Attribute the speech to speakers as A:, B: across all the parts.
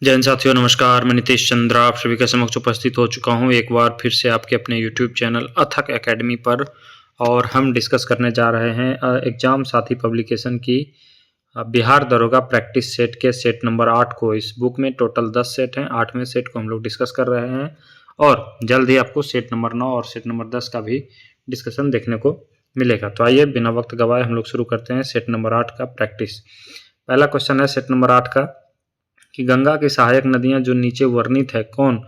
A: जय हिंद साथियों, नमस्कार। मैं नितेश चंद्रा आप सभी के समक्ष उपस्थित हो चुका हूं एक बार फिर से आपके अपने यूट्यूब चैनल अथक एकेडमी पर। और हम डिस्कस करने जा रहे हैं एग्जाम साथी पब्लिकेशन की बिहार दरोगा प्रैक्टिस सेट के सेट नंबर 8 को। इस बुक में टोटल 10 सेट हैं, 8वें सेट को हम लोग डिस्कस कर रहे हैं और जल्द ही आपको सेट नंबर 9 और सेट नंबर 10 का भी डिस्कशन देखने को मिलेगा। तो आइए बिना वक्त गवाए हम लोग शुरू करते हैं सेट नंबर 8 का प्रैक्टिस। पहला क्वेश्चन है सेट नंबर 8 का कि गंगा की सहायक नदियां जो नीचे वर्णित है कौन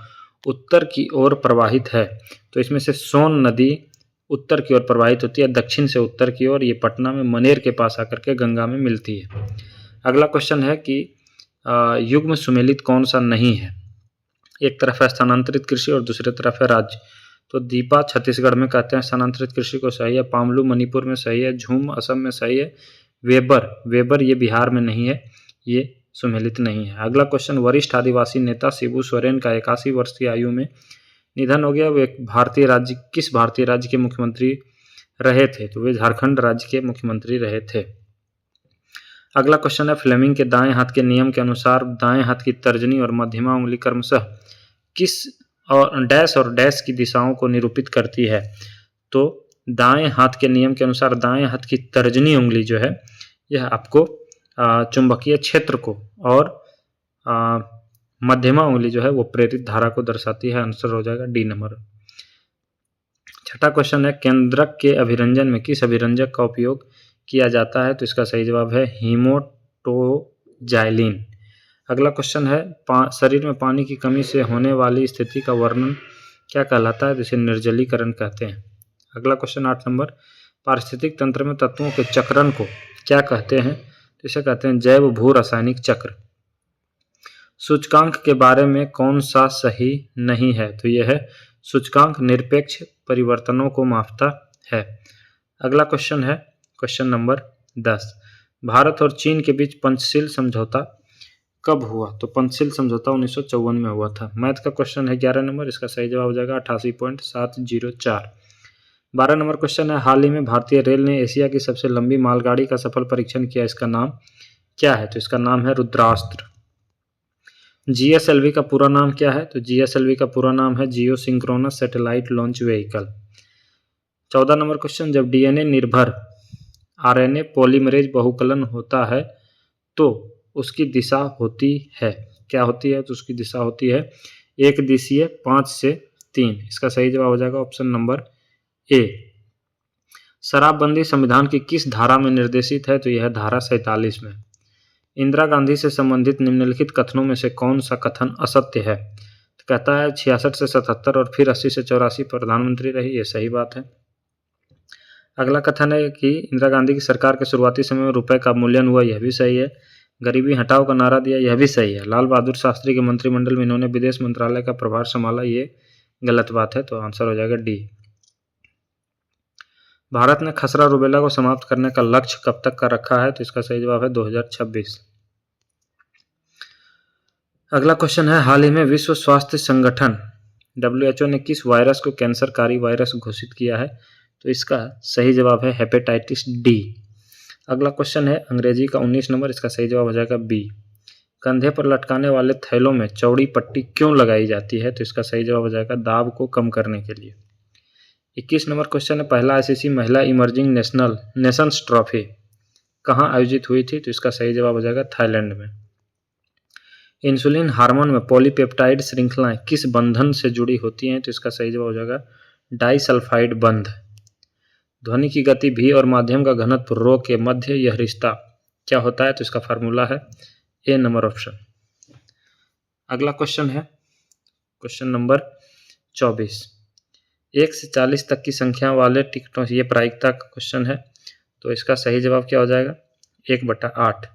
A: उत्तर की ओर प्रवाहित है। तो इसमें से सोन नदी उत्तर की ओर प्रवाहित होती है, दक्षिण से उत्तर की ओर। ये पटना में मनेर के पास आकर के गंगा में मिलती है। अगला क्वेश्चन है कि युग्म सुमेलित कौन सा नहीं है। एक तरफ है स्थानांतरित कृषि और दूसरी तरफ है राज्य। तो दीपा छत्तीसगढ़ में कहते हैं स्थानांतरित कृषि को सही है, पामलू मणिपुर में सही है, झूम असम में सही है, वेबर ये बिहार में नहीं है, ये सुमेलित नहीं है। अगला क्वेश्चन, वरिष्ठ आदिवासी नेता शिबू सोरेन का 81 वर्ष की आयु में निधन हो गया। वो एक किस भारतीय राज्य के मुख्यमंत्री रहे थे। तो वे झारखंड राज्य के मुख्यमंत्री रहे थे। अगला क्वेश्चन है, फ्लेमिंग के दाएं हाथ के नियम के अनुसार दाएं हाथ की तर्जनी और मध्यमा उंगली क्रमशः किस और डैश की दिशाओं को निरूपित करती है। तो दाएं हाथ के नियम के अनुसार दाएं हाथ की तर्जनी उंगली जो है यह आपको चुंबकीय क्षेत्र को और मध्यमा उंगली जो है वो प्रेरित धारा को दर्शाती है। आंसर हो जाएगा डी नंबर। छठा क्वेश्चन है, केंद्रक के अभिरंजन में किस अभिरंजक का उपयोग किया जाता है। तो इसका सही जवाब है हीमोटोजाइलिन। अगला क्वेश्चन है, शरीर में पानी की कमी से होने वाली स्थिति का वर्णन क्या कहलाता है। जिसे निर्जलीकरण कहते हैं। अगला क्वेश्चन 8 नंबर, पारिस्थितिक तंत्र में तत्वों के चक्रण को क्या कहते हैं। तो इसे कहते हैं जैव भू रासायनिक चक्र। सूचकांक के बारे में कौन सा सही नहीं है। तो यह है सूचकांक निरपेक्ष परिवर्तनों को मापता है। अगला क्वेश्चन है क्वेश्चन नंबर 10, भारत और चीन के बीच पंचशील समझौता कब हुआ। तो पंचशील समझौता 1954 में हुआ था। मैथ का क्वेश्चन है 11 नंबर, इसका सही जवाब हो जाएगा 88.704। 12 नंबर क्वेश्चन है, हाल ही में भारतीय रेल ने एशिया की सबसे लंबी मालगाड़ी का सफल परीक्षण किया, इसका नाम क्या है। तो इसका नाम है रुद्रास्त्र। जीएसएलवी का पूरा नाम क्या है। तो जीएसएलवी का पूरा नाम है geosynchronous satellite launch vehicle. 14 number question, जब डीएनए निर्भर आरएनए पॉलीमरेज बहुकलन होता है तो उसकी दिशा होती है, क्या होती है। तो उसकी दिशा होती है एक दिशीय 5 से 3। इसका सही जवाब हो जाएगा ऑप्शन नंबर ए। शराबबंदी संविधान की किस धारा में निर्देशित है। तो यह धारा 47 में। इंदिरा गांधी से संबंधित निम्नलिखित कथनों में से कौन सा कथन असत्य है। तो कहता है 66 से 77 और फिर 80 से 84 प्रधानमंत्री रही, ये सही बात है। अगला कथन है कि इंदिरा गांधी की सरकार के शुरुआती समय में रुपए का मूल्यन हुआ, यह भी सही है। गरीबी हटाओ का नारा दिया, यह भी सही है। लाल बहादुर शास्त्री के मंत्रिमंडल में इन्होंने विदेश मंत्रालय का प्रभार संभाला, ये गलत बात है। तो आंसर हो जाएगा डी। भारत ने खसरा रुबेला को समाप्त करने का लक्ष्य कब तक का रखा है। तो इसका सही जवाब है 2026। अगला क्वेश्चन है, हाल ही में विश्व स्वास्थ्य संगठन WHO ने किस वायरस को कैंसरकारी वायरस घोषित किया है। तो इसका सही जवाब है हेपेटाइटिस डी। अगला क्वेश्चन है अंग्रेजी का 19 नंबर, इसका सही जवाब हो जाएगा बी। कंधे पर लटकाने वाले थैलों में चौड़ी पट्टी क्यों लगाई जाती है। तो इसका सही जवाब हो जाएगा दाब को कम करने के लिए। 21 नंबर क्वेश्चन है, पहला आईसीसी महिला इमर्जिंग नेशंस ट्रॉफी कहाँ आयोजित हुई थी। तो इसका सही जवाब हो जाएगा थाईलैंड में। इंसुलिन हार्मोन में पॉलीपेप्टाइड श्रृंखलाएं किस बंधन से जुड़ी होती हैं। तो इसका सही जवाब हो जाएगा डाइसल्फाइड बंध। ध्वनि की गति भी और माध्यम का घनत्व रो के मध्य यह रिश्ता क्या होता है। तो इसका फार्मूला है ए नंबर ऑप्शन। अगला क्वेश्चन है क्वेश्चन नंबर 24, 1 से 40 तक की संख्या वाले टिकटों से, ये प्रायिकता का क्वेश्चन है। तो इसका सही जवाब क्या हो जाएगा 1/8।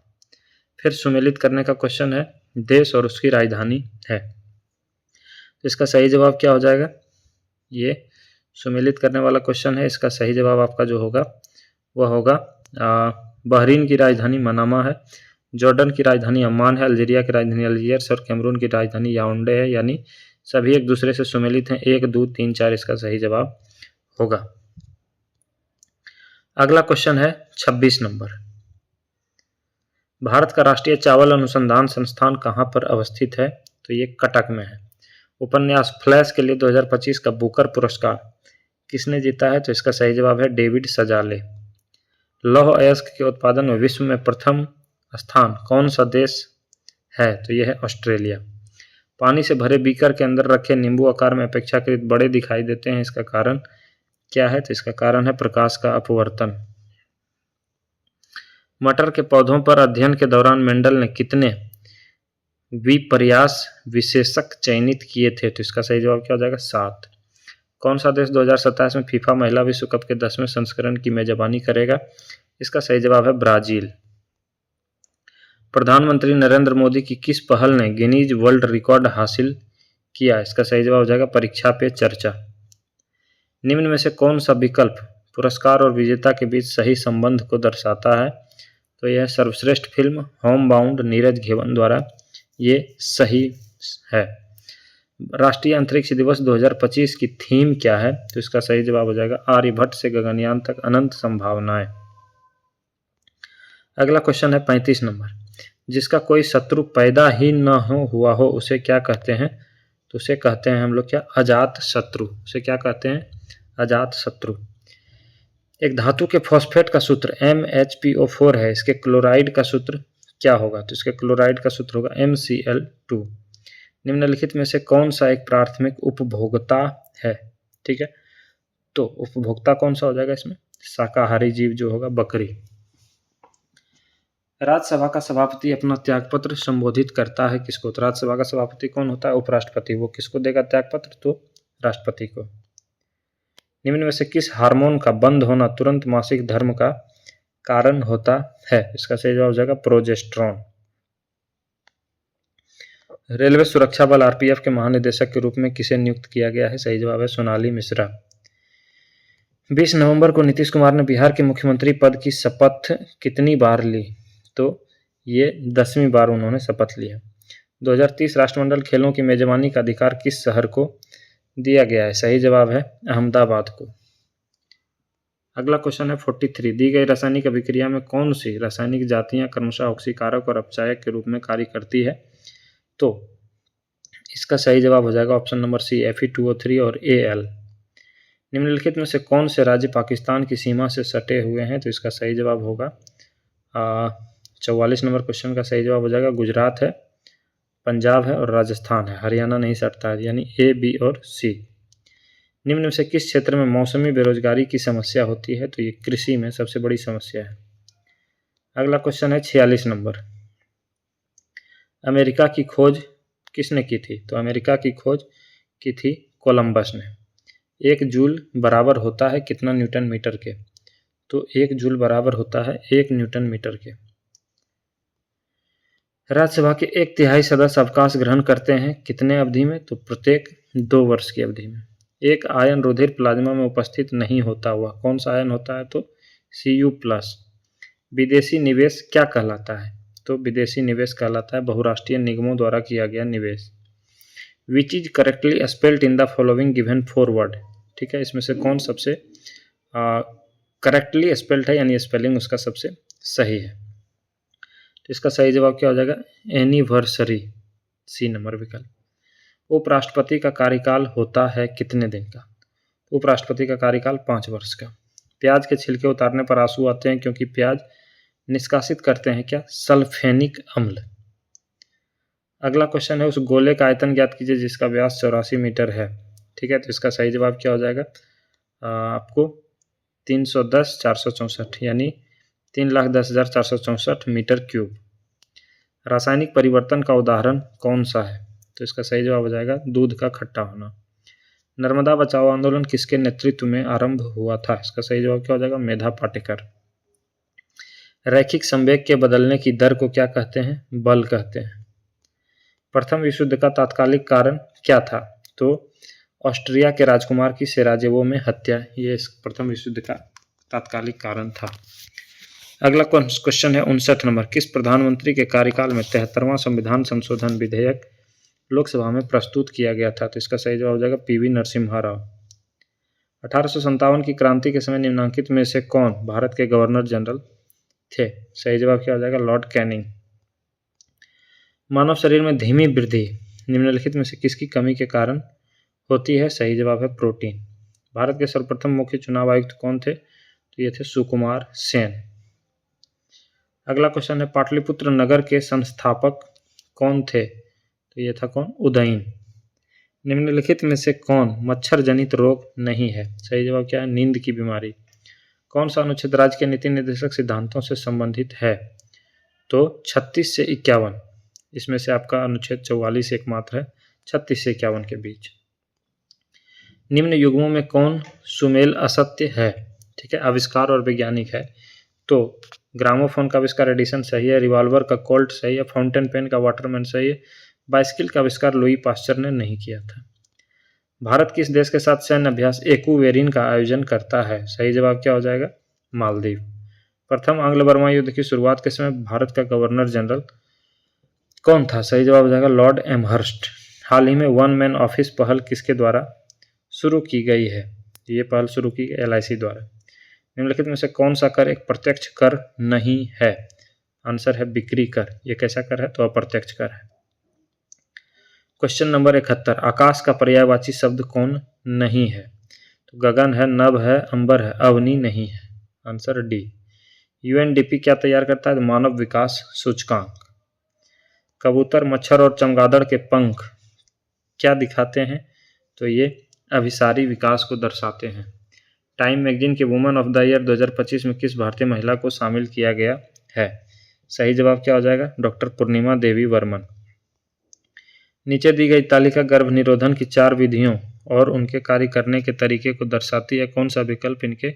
A: फिर सुमेलित करने का क्वेश्चन है, देश और उसकी राजधानी है। तो इसका सही जवाब क्या हो जाएगा, ये सुमेलित करने वाला क्वेश्चन है। इसका सही जवाब आपका जो होगा वह होगा बहरीन की राजधानी मनामा है, जॉर्डन की राजधानी अम्मान है, अल्जीरिया की राजधानी अल्जियर्स और कैमरून की राजधानी याओंडे है। यानी सभी एक दूसरे से सुमेलित हैं। 1, 2, 3, 4 इसका सही जवाब होगा। अगला क्वेश्चन है 26 नंबर, भारत का राष्ट्रीय चावल अनुसंधान संस्थान कहाँ पर अवस्थित है? तो ये कटक में है। उपन्यास फ्लैश के लिए 2025 का बुकर पुरस्कार किसने जीता है? तो इसका सही जवाब है डेविड सजाले। लौह अयस्क के उत्पादन में विश्व में प्रथम स्थान कौन सा देश है? तो यह है ऑस्ट्रेलिया। पानी से भरे बीकर के अंदर रखे नींबू आकार में अपेक्षाकृत बड़े दिखाई देते हैं, इसका कारण क्या है? तो इसका कारण है प्रकाश का अपवर्तन। मटर के पौधों पर अध्ययन के दौरान मेंडल ने कितने विपर्यास विशेषक चयनित किए थे? तो इसका सही जवाब क्या हो जाएगा? 7। कौन सा देश 2027 में फीफा महिला विश्व कप के 10वें संस्करण की मेजबानी करेगा? इसका सही जवाब है ब्राजील। प्रधानमंत्री नरेंद्र मोदी की किस पहल ने गिनीज वर्ल्ड रिकॉर्ड हासिल किया? इसका सही जवाब हो जाएगा परीक्षा पे चर्चा। निम्न में से कौन सा विकल्प पुरस्कार और विजेता के बीच सही संबंध को दर्शाता है? तो यह सर्वश्रेष्ठ फिल्म होम बाउंड नीरज घेवन द्वारा ये सही है। राष्ट्रीय अंतरिक्ष दिवस 2025 की थीम क्या है? तो इसका सही जवाब हो जाएगा आर्यभट्ट से गगनयान तक अनंत संभावनाएं। अगला क्वेश्चन है 35 नंबर। जिसका कोई शत्रु पैदा ही न हुआ हो उसे क्या कहते हैं? तो उसे कहते हैं हम लोग क्या? अजात शत्रु। उसे क्या कहते हैं? अजात शत्रु। एक धातु के फॉस्फेट का सूत्र MHPO4 है, इसके क्लोराइड का सूत्र क्या होगा? तो इसके क्लोराइड का सूत्र होगा MCl2। निम्नलिखित में से कौन सा एक प्राथमिक उपभोक्ता है? ठीक है, तो उपभोक्ता कौन सा हो जाएगा इसमें? शाकाहारी जीव जो होगा बकरी। राज्यसभा का सभापति अपना त्यागपत्र संबोधित करता है किसको? तो राज्यसभा का सभापति कौन होता है? उपराष्ट्रपति। वो किसको देगा त्यागपत्र? तो राष्ट्रपति को। निम्न में से किस हार्मोन का बंद होना तुरंत मासिक धर्म का कारण होता है? इसका सही जवाब हो जाएगा प्रोजेस्टेरॉन। रेलवे सुरक्षा बल RPF के महानिदेशक के रूप में किसे नियुक्त किया गया है? सही जवाब है सोनाली मिश्रा। 20 नवंबर को नीतीश कुमार ने बिहार के मुख्यमंत्री पद की शपथ कितनी बार ली? तो ये 10वीं बार उन्होंने शपथ लिया। 2030 राष्ट्रमंडल खेलों की मेजबानी का अधिकार किस शहर को दिया गया है? सही जवाब है अहमदाबाद को। अगला क्वेश्चन है 43। दी गई रासायनिक अभिक्रिया में कौन सी रासायनिक जातियां क्रमशः ऑक्सीकारक और अपचायक के रूप में कार्य करती है? तो इसका सही जवाब हो जाएगा ऑप्शन नंबर सी Fe2O3 और Al। निम्नलिखित में से कौन से राज्य पाकिस्तान की सीमा से सटे हुए हैं? तो इसका सही जवाब होगा 44 नंबर क्वेश्चन का सही जवाब हो जाएगा गुजरात है, पंजाब है और राजस्थान है। हरियाणा नहीं सटता है, यानी A, B और C। निम्न में से किस क्षेत्र में मौसमी बेरोजगारी की समस्या होती है? तो ये कृषि में सबसे बड़ी समस्या है। अगला क्वेश्चन है 46 नंबर। अमेरिका की खोज किसने की थी? तो अमेरिका की खोज की थी कोलंबस ने। 1 जूल बराबर होता है कितना न्यूटन मीटर के? तो 1 जूल बराबर होता है 1 न्यूटन मीटर के। राज्यसभा के 1/3 सदस्य अवकाश ग्रहण करते हैं कितने अवधि में? तो प्रत्येक 2 वर्ष की अवधि में। एक आयन रुधिर प्लाज्मा में उपस्थित नहीं होता हुआ कौन सा आयन होता है? तो Cu+। विदेशी निवेश क्या कहलाता है? तो विदेशी निवेश कहलाता है बहुराष्ट्रीय निगमों द्वारा किया गया निवेश। Which is correctly spelled in the following given forward. ठीक है, इसमें से कौन सबसे करेक्टली स्पेल्ड है, यानी स्पेलिंग उसका सबसे सही है? तो इसका सही जवाब क्या हो जाएगा? एनिवर्सरी, C नंबर विकल्प। उपराष्ट्रपति का कार्यकाल होता है कितने दिन का? उपराष्ट्रपति का कार्यकाल 5 वर्ष का। प्याज के छिलके उतारने पर आंसू आते हैं क्योंकि प्याज निष्कासित करते हैं क्या? सल्फेनिक अम्ल। अगला क्वेश्चन है उस गोले का आयतन ज्ञात कीजिए जिसका व्यास 84 मीटर है। ठीक है, तो इसका सही जवाब क्या हो जाएगा? आपको 310,464 यानी 3,10,464 मीटर क्यूब। रासायनिक परिवर्तन का उदाहरण कौन सा है? तो इसका सही जवाब हो जाएगा दूध का खट्टा होना। नर्मदा बचाओ आंदोलन किसके नेतृत्व में आरंभ हुआ था? इसका सही जवाब क्या हो जाएगा? मेधा पाटेकर। रैखिक संवेग के बदलने की दर को क्या कहते हैं? बल कहते हैं। प्रथम विश्व युद्ध का तात्कालिक कारण क्या था? तो ऑस्ट्रिया के राजकुमार की सेराजेवो में हत्या, ये इस प्रथम विश्व युद्ध का तात्कालिक कारण था। अगला क्वेश्चन है 59 नंबर। किस प्रधानमंत्री के कार्यकाल में 73वां संविधान संशोधन विधेयक लोकसभा में प्रस्तुत किया गया था? तो इसका सही जवाब हो जाएगा PV नरसिम्हा राव। 1857 की क्रांति के समय निम्नांकित में से कौन भारत के गवर्नर जनरल थे। सही जवाब क्या हो जाएगा? Lord Canning. मानव शरीर में धीमी वृद्धि निम्नलिखित में से किसकी कमी के कारण होती है? सही जवाब है प्रोटीन। भारत के सर्वप्रथम मुख्य चुनाव आयुक्त कौन थे? तो ये थे सुकुमार सेन। अगला क्वेश्चन है, पाटलिपुत्र नगर के संस्थापक कौन थे? तो ये था कौन? उदयन। निम्नलिखित में से कौन मच्छर जनित रोग नहीं है? सही जवाब क्या है? नींद की बीमारी। कौन सा अनुच्छेद राज्य के नीति निर्देशक सिद्धांतों से संबंधित है? तो 36 से 51। इसमें से आपका अनुच्छेद 44 एकमात्र है 36 से 51 के बीच। निम्न युग्मों में कौन सुमेल असत्य है? ठीक है, आविष्कार और वैज्ञानिक है। तो ग्रामोफोन का आविष्कार एडिसन सही है, रिवॉल्वर का कोल्ट सही है, फाउंटेन पेन का वाटरमैन सही है, बाइसिकल का आविष्कार लुई पास्चर ने नहीं किया था। भारत किस देश के साथ सैन्य अभ्यास एक्वेरिन का आयोजन करता है? सही जवाब क्या हो जाएगा? मालदीव। प्रथम आंग्ल बर्मा युद्ध की शुरुआत के समय भारत का गवर्नर जनरल कौन था? सही जवाब हो जाएगा लॉर्ड एमहर्स्ट। हाल ही में वन मैन ऑफिस पहल किसके द्वारा शुरू की गई है? ये पहल शुरू की गई LIC द्वारा। निम्नलिखित में से कौन सा कर एक प्रत्यक्ष कर नहीं है? आंसर है बिक्री कर। ये कैसा कर है? तो अप्रत्यक्ष कर है। क्वेश्चन नंबर 71, आकाश का पर्यायवाची शब्द कौन नहीं है? तो गगन है, नभ है, अंबर है, अवनी नहीं है। Answer D. UNDP क्या तैयार करता है? मानव विकास सूचकांक। कबूतर, मच्छर और चमगादड़ के पंख क्या दिखाते हैं? तो ये अभिसारी विकास को दर्शाते हैं। टाइम मैगजीन के वुमन ऑफ द ईयर 2025 में किस भारतीय महिला को शामिल किया गया है? सही जवाब क्या हो जाएगा? डॉक्टर पूर्णिमा देवी वर्मन। नीचे दी गई तालिका गर्भ निरोधन की 4 विधियों और उनके कार्य करने के तरीके को दर्शाती है। कौन सा विकल्प इनके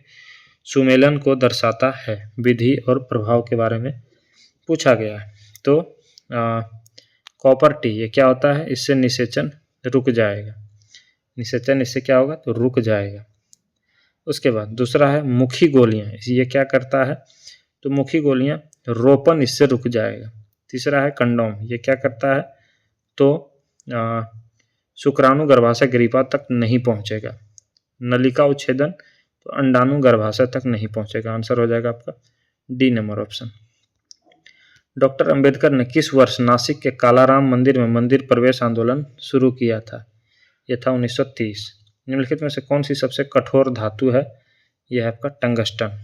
A: सुमेलन को दर्शाता है? विधि और प्रभाव के बारे में पूछा गया है। तो कॉपर टी, ये क्या होता है? इससे निषेचन रुक जाएगा। निषेचन इससे क्या होगा? तो रुक जाएगा। उसके बाद दूसरा है मुखी गोलियां, ये क्या करता है? तो मुखी गोलियां रोपण, इससे रुक जाएगा। तीसरा है कंडोम, ये क्या करता है? तो शुक्राणु गर्भाशय ग्रीपा तक नहीं पहुंचेगा। नलिका उच्छेदन, तो अंडाणु गर्भाशय तक नहीं पहुंचेगा। आंसर हो जाएगा आपका D number option. Doctor Ambedkar ने किस वर्ष नासिक के कालाराम मंदिर में मंदिर प्रवेश आंदोलन शुरू किया था? यह था 1930। निम्नलिखित में से कौन सी सबसे कठोर धातु है? यह है आपका टंगस्टन।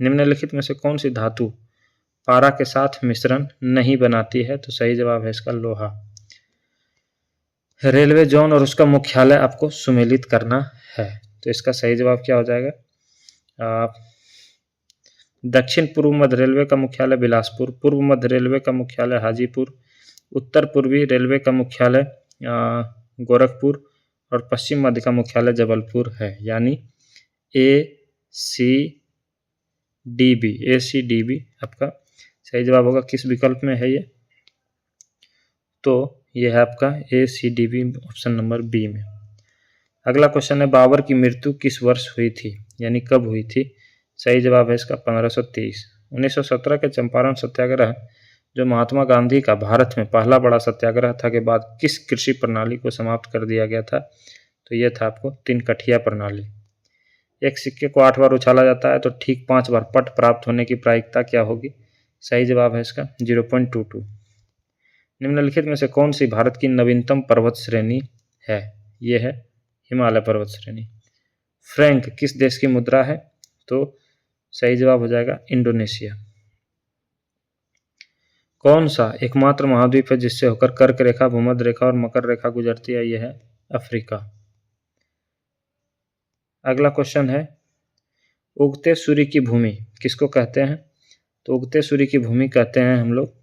A: निम्नलिखित में से कौन सी धातु पारा के साथ मिश्रण नहीं बनाती है? तो सही जवाब है इसका लोहा। रेलवे जोन और उसका मुख्यालय आपको सुमेलित करना है, तो इसका सही जवाब क्या हो जाएगा? दक्षिण पूर्व मध्य रेलवे का मुख्यालय बिलासपुर, पूर्व मध्य रेलवे का मुख्यालय हाजीपुर, उत्तर पूर्वी रेलवे का मुख्यालय गोरखपुर और पश्चिम मध्य का मुख्यालय जबलपुर है। यानी ACDB आपका सही जवाब होगा। किस विकल्प में है ये? तो यह है आपका ACDB ऑप्शन नंबर बी में। अगला क्वेश्चन है, बाबर की मृत्यु किस वर्ष हुई थी? यानी कब हुई थी? सही जवाब है इसका 1530। 1917 के चंपारण सत्याग्रह, जो महात्मा गांधी का भारत में पहला बड़ा सत्याग्रह था, के बाद किस कृषि प्रणाली को समाप्त कर दिया गया था? तो यह था आपको 3 कठिया प्रणाली। एक सिक्के को 8 बार उछाला जाता है तो ठीक 5 बार पट प्राप्त होने की प्रायिकता क्या होगी? सही जवाब है इसका 0.22। निम्नलिखित में से कौन सी भारत की नवीनतम पर्वत श्रेणी है? यह है हिमालय पर्वत श्रेणी। फ्रैंक किस देश की मुद्रा है? तो सही जवाब हो जाएगा इंडोनेशिया। कौन सा एकमात्र महाद्वीप है जिससे होकर कर्क रेखा, भूमध्य रेखा और मकर रेखा गुजरती है? यह है अफ्रीका। अगला क्वेश्चन है, उगते सूर्य की भूमि किसको कहते हैं? तो उगते सूर्य की भूमि कहते हैं हम लोग,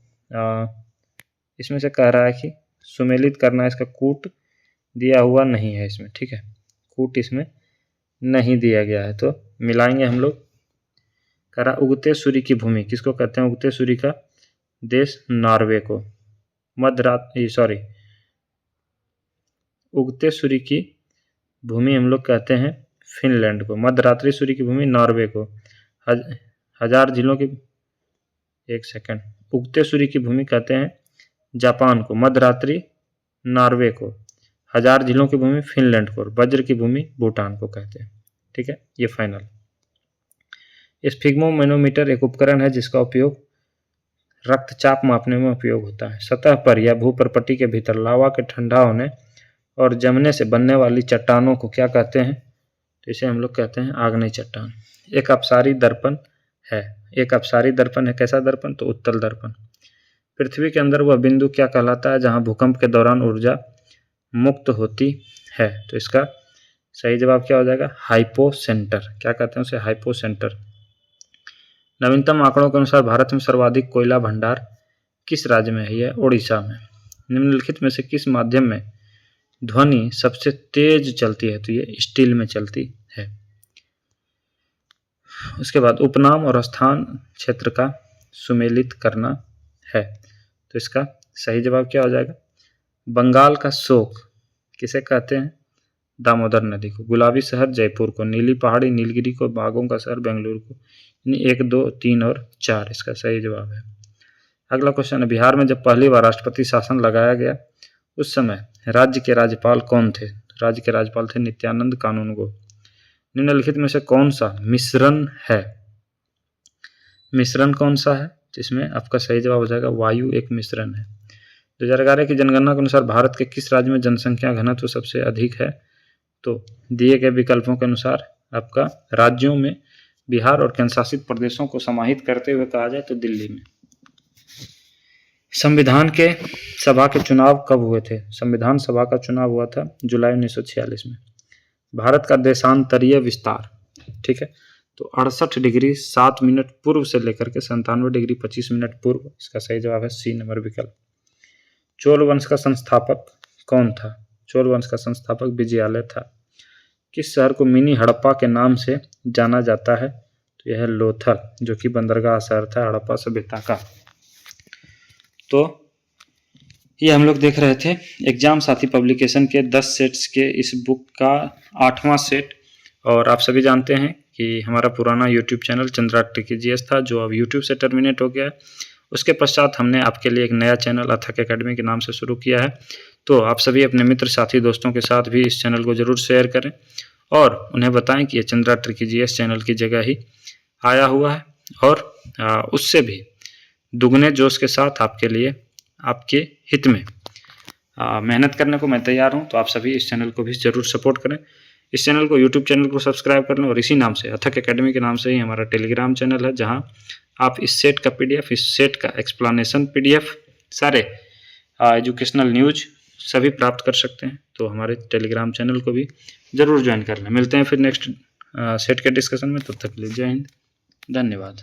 A: इसमें से कह रहा है कि सुमेलित करना, इसका कूट दिया हुआ नहीं है इसमें, ठीक है, कूट इसमें नहीं दिया गया है, तो मिलाएंगे हम लोग। कह रहा उगते सूर्य की भूमि किसको कहते हैं? उगते सूर्य का देश नॉर्वे को। उगते सूर्य की भूमि हम लोग कहते हैं फिनलैंड को। मध्यरात्रि सूर्य की भूमि नॉर्वे को। हजार झीलों की, एक सेकंड, उगते सूर्य की भूमि कहते हैं जापान को, मध्यरात्रि नॉर्वे को, हजार झीलों की भूमि फिनलैंड को और वज्र की भूमि भूटान को कहते हैं। ठीक है, ये फाइनल। स्फिग्मोमेनोमीटर एक उपकरण है जिसका उपयोग रक्तचाप मापने में उपयोग होता है। सतह पर या भूपर्पटी के भीतर लावा के ठंडा होने और जमने से बनने वाली चट्टानों को क्या कहते हैं? तो इसे हम लोग कहते हैं आग्नेय चट्टान। एक अपसारी दर्पण है। एक अपसारी दर्पण है। कैसा दर्पण? तो उत्तल दर्पण। पृथ्वी के अंदर वह बिंदु क्या कहलाता है जहां भूकंप के दौरान ऊर्जा मुक्त होती है? तो इसका सही जवाब क्या हो जाएगा? हाइपोसेंटर। क्या कहते हैं उसे? हाइपोसेंटर। नवीनतम आंकड़ों के अनुसार भारत में सर्वाधिक कोयला भंडार किस राज्य में है? यह उड़ीसा में। निम्नलिखित में से किस माध्यम में ध्वनि सबसे तेज चलती है? तो ये स्टील में चलती है। उसके बाद उपनाम और स्थान क्षेत्र का सुमेलित करना है। तो इसका सही जवाब क्या हो जाएगा? बंगाल का शोक किसे कहते हैं? दामोदर नदी को। गुलाबी शहर जयपुर को। नीली पहाड़ी नीलगिरी को। बागों का शहर बेंगलुरु को। 1, 2, 3 और 4 इसका सही जवाब है। अगला क्वेश्चन है, बिहार में जब पहली बार राष्ट्रपति शासन लगाया गया उस समय राज्य के राज्यपाल कौन थे? राज्य के राज्यपाल थे नित्यानंद कानूनगो। निम्नलिखित में से कौन सा मिश्रण है? मिश्रण कौन सा है? जिसमें आपका सही जवाब हो जाएगा वायु एक मिश्रण है। 2011 की जनगणना के अनुसार भारत के किस राज्य में जनसंख्या घनत्व सबसे अधिक है? तो दिए गए विकल्पों के अनुसार आपका राज्यों में बिहार और केंद्रशासित प्रदेशों को समाहित करते हुए कहा जाए तो दिल्ली में। संविधान के सभा के चुनाव कब हुए थे? संविधान सभा का चुनाव हुआ था जुलाई 1946 में। भारत का देशांतरीय विस्तार, ठीक है, तो 68 डिग्री 7 मिनट पूर्व से लेकर के 97 डिग्री 25 मिनट पूर्व। इसका सही जवाब है सी नंबर विकल्प। चोल वंश का संस्थापक कौन था? चोल वंश का संस्थापक विजयालय था। किस शहर को मिनी हड़प्पा के नाम से जाना जाता है? तो यह है लोथल, जो कि बंदरगाह शहर था हड़प्पा सभ्यता का। तो ये हम लोग देख रहे थे एग्जाम साथी पब्लिकेशन के 10 सेट्स के इस बुक का 8वां सेट। और आप सभी जानते हैं कि हमारा पुराना YouTube channel Chandra tricky GS था, जो अब यूट्यूब से टर्मिनेट हो गया है। उसके पश्चात हमने आपके लिए एक नया चैनल अथक एकेडमी के नाम से शुरू किया है। तो आप सभी अपने मित्र साथी दोस्तों के साथ भी इस चैनल को ज़रूर शेयर करें और उन्हें बताएं कि ये चंद्रा ट्रिकी जीएस चैनल की जगह ही आया हुआ है। और उससे भी दुगने जोश के साथ आपके लिए, आपके हित में मेहनत करने को मैं तैयार हूं। तो आप सभी इस चैनल को भी ज़रूर सपोर्ट करें। इस चैनल को, यूट्यूब चैनल को सब्सक्राइब कर लें और इसी नाम से अथक एकेडमी के नाम से ही हमारा टेलीग्राम चैनल है, जहां आप इस सेट का पीडीएफ, इस सेट का एक्सप्लेनेशन पीडीएफ, सारे एजुकेशनल न्यूज सभी प्राप्त कर सकते हैं। तो हमारे टेलीग्राम चैनल को भी ज़रूर ज्वाइन कर लें। मिलते हैं फिर नेक्स्ट सेट के डिस्कशन में। तब तक के लिए जय हिंद, धन्यवाद।